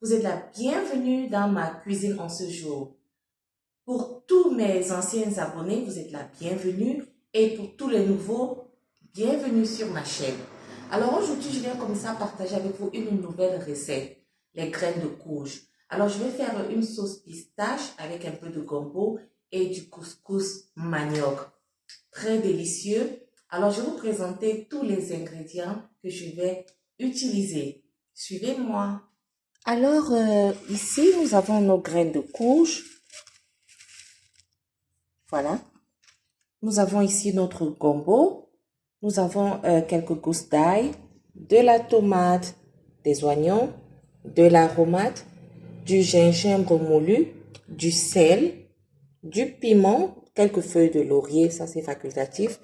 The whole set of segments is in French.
Vous êtes la bienvenue dans ma cuisine en ce jour. Pour tous mes anciens abonnés, vous êtes la bienvenue. Et pour tous les nouveaux, bienvenue sur ma chaîne. Alors aujourd'hui, je viens comme ça partager avec vous une nouvelle recette, les graines de courge. Alors je vais faire une sauce pistache avec un peu de gombo et du couscous manioc. Très délicieux. Alors je vais vous présenter tous les ingrédients que je vais utiliser. Suivez-moi. Alors, ici, nous avons nos graines de courge. Voilà. Nous avons ici notre gombo. Nous avons quelques gousses d'ail, de la tomate, des oignons, de l'aromate, du gingembre moulu, du sel, du piment, quelques feuilles de laurier, ça c'est facultatif,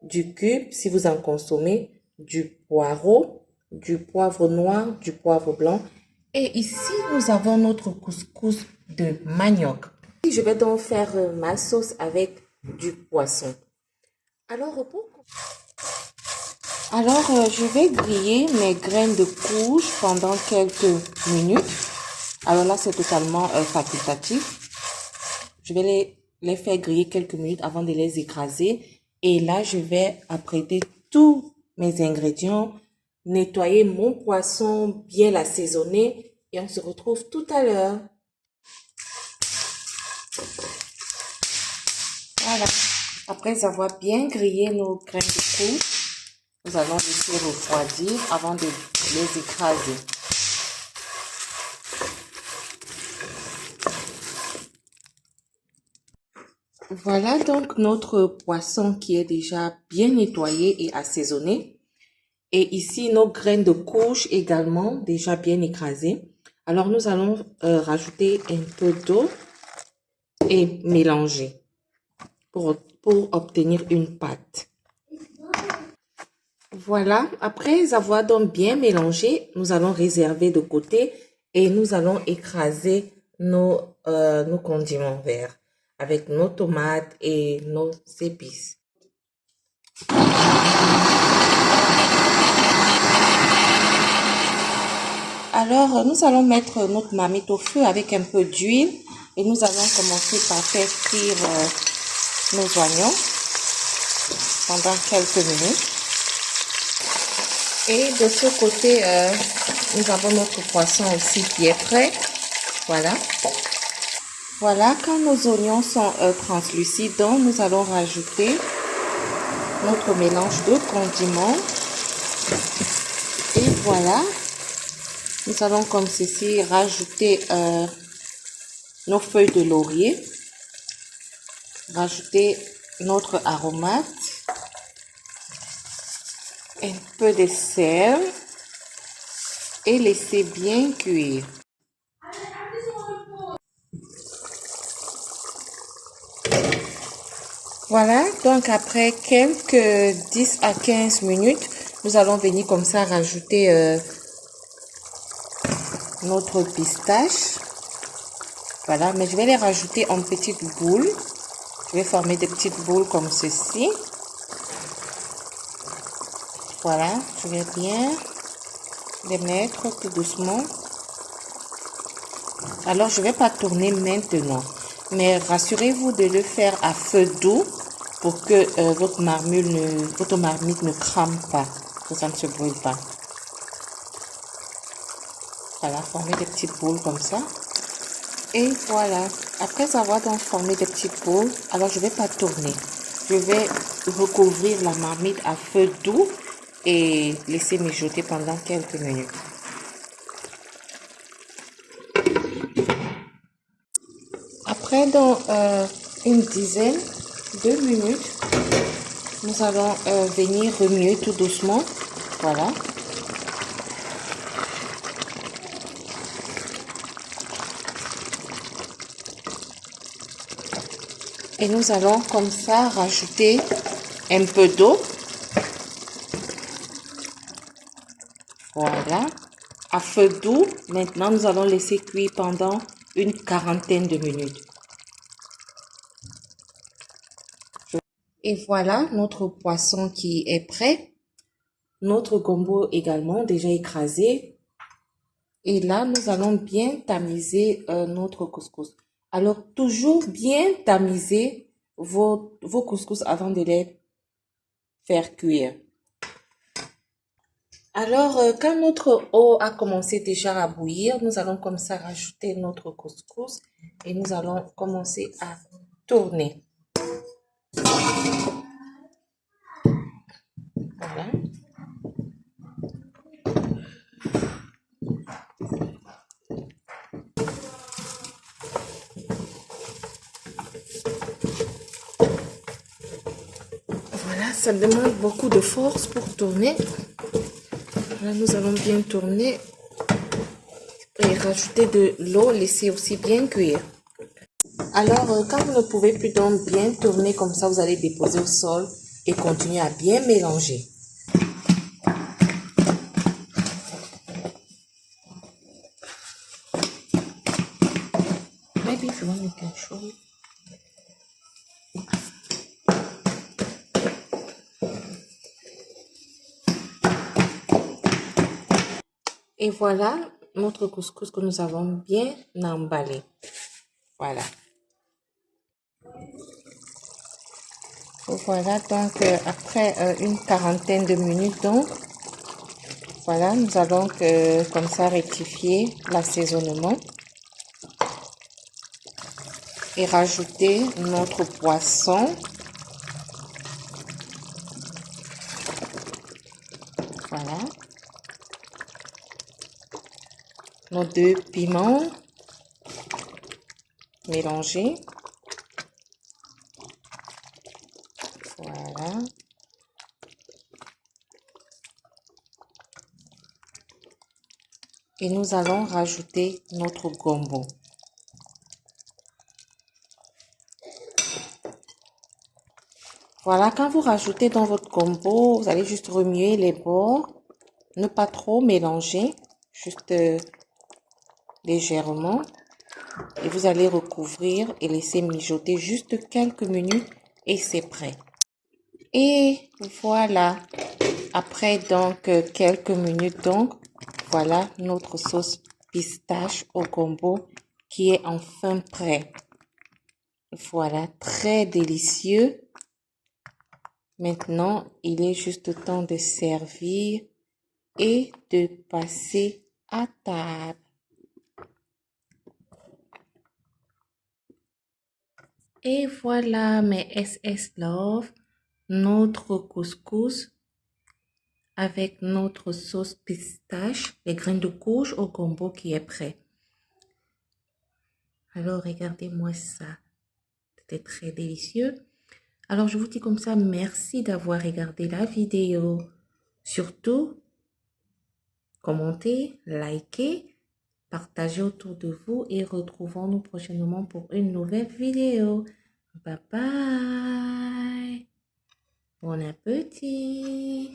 du cube si vous en consommez, du poireau, du poivre noir, du poivre blanc. Et ici, nous avons notre couscous de manioc. Je vais donc faire ma sauce avec du poisson. Alors, je vais griller mes graines de courge pendant quelques minutes. Alors là, c'est totalement facultatif. Je vais les faire griller quelques minutes avant de les écraser. Et là, je vais apprêter tous mes ingrédients, nettoyer mon poisson, bien l'assaisonner. Et on se retrouve tout à l'heure. Voilà. Après avoir bien grillé nos graines de courge, nous allons laisser refroidir avant de les écraser. Voilà donc notre poisson qui est déjà bien nettoyé et assaisonné. Et ici, nos graines de courge également déjà bien écrasées. Alors, nous allons rajouter un peu d'eau et mélanger pour obtenir une pâte. Voilà, après avoir donc bien mélangé, nous allons réserver de côté et nous allons écraser nos condiments verts avec nos tomates et nos épices. Alors, nous allons mettre notre marmite au feu avec un peu d'huile et nous allons commencer par faire cuire nos oignons pendant quelques minutes. Et de ce côté, nous avons notre poisson aussi qui est prêt. Voilà. Voilà, quand nos oignons sont translucides, donc nous allons rajouter notre mélange de condiments. Et voilà, nous allons comme ceci rajouter nos feuilles de laurier, rajouter notre aromate, un peu de sel et laisser bien cuire. Voilà, donc après quelques 10 à 15 minutes, nous allons venir comme ça rajouter notre pistache. Voilà, mais je vais les rajouter en petites boules. Je vais former des petites boules comme ceci. Voilà, je vais bien les mettre tout doucement. Alors, je ne vais pas tourner maintenant, mais rassurez-vous de le faire à feu doux pour que votre marmite ne crame pas, que ça ne se brûle pas. Voilà, formez des petites boules comme ça. Et voilà, après avoir donc formé des petites boules, alors je ne vais pas tourner. Je vais recouvrir la marmite à feu doux et laisser mijoter pendant quelques minutes. Après donc une dizaine de minutes, nous allons venir remuer tout doucement. Voilà. Et nous allons comme ça rajouter un peu d'eau. Voilà. À feu doux, maintenant nous allons laisser cuire pendant une quarantaine de minutes. Et voilà notre poisson qui est prêt. Notre gombo également déjà écrasé. Et là, nous allons bien tamiser notre couscous. Alors, toujours bien tamiser vos couscous avant de les faire cuire. Alors, quand notre eau a commencé déjà à bouillir, nous allons comme ça rajouter notre couscous et nous allons commencer à tourner. Voilà. Voilà, ça demande beaucoup de force pour tourner. Là, nous allons bien tourner et rajouter de l'eau, laisser aussi bien cuire. Alors, quand vous ne pouvez plus donc bien tourner comme ça, vous allez déposer au sol et continuer à bien mélanger. Maybe if you want, you can show it. Et voilà notre couscous que nous avons bien emballé. Voilà. Voilà donc après une quarantaine de minutes donc, voilà, nous allons comme ça rectifier l'assaisonnement et rajouter notre poisson. Voilà. Nos 2 piments mélangés. Voilà. Et nous allons rajouter notre gombo. Voilà, quand vous rajoutez dans votre gombo, vous allez juste remuer les bords. Ne pas trop mélanger, juste légèrement. Et vous allez recouvrir et laisser mijoter juste quelques minutes et c'est prêt. Et voilà, après donc quelques minutes donc, voilà notre sauce pistache au gombo qui est enfin prêt. Voilà, très délicieux. Maintenant, il est juste temps de servir et de passer à table. Et voilà mes SS Love, notre couscous avec notre sauce pistache, les graines de courge au gombo qui est prêt. Alors regardez-moi ça, c'était très délicieux. Alors je vous dis comme ça, merci d'avoir regardé la vidéo. Surtout, commentez, likez, partagez autour de vous et retrouvons-nous prochainement pour une nouvelle vidéo. Bye bye. Bon appétit.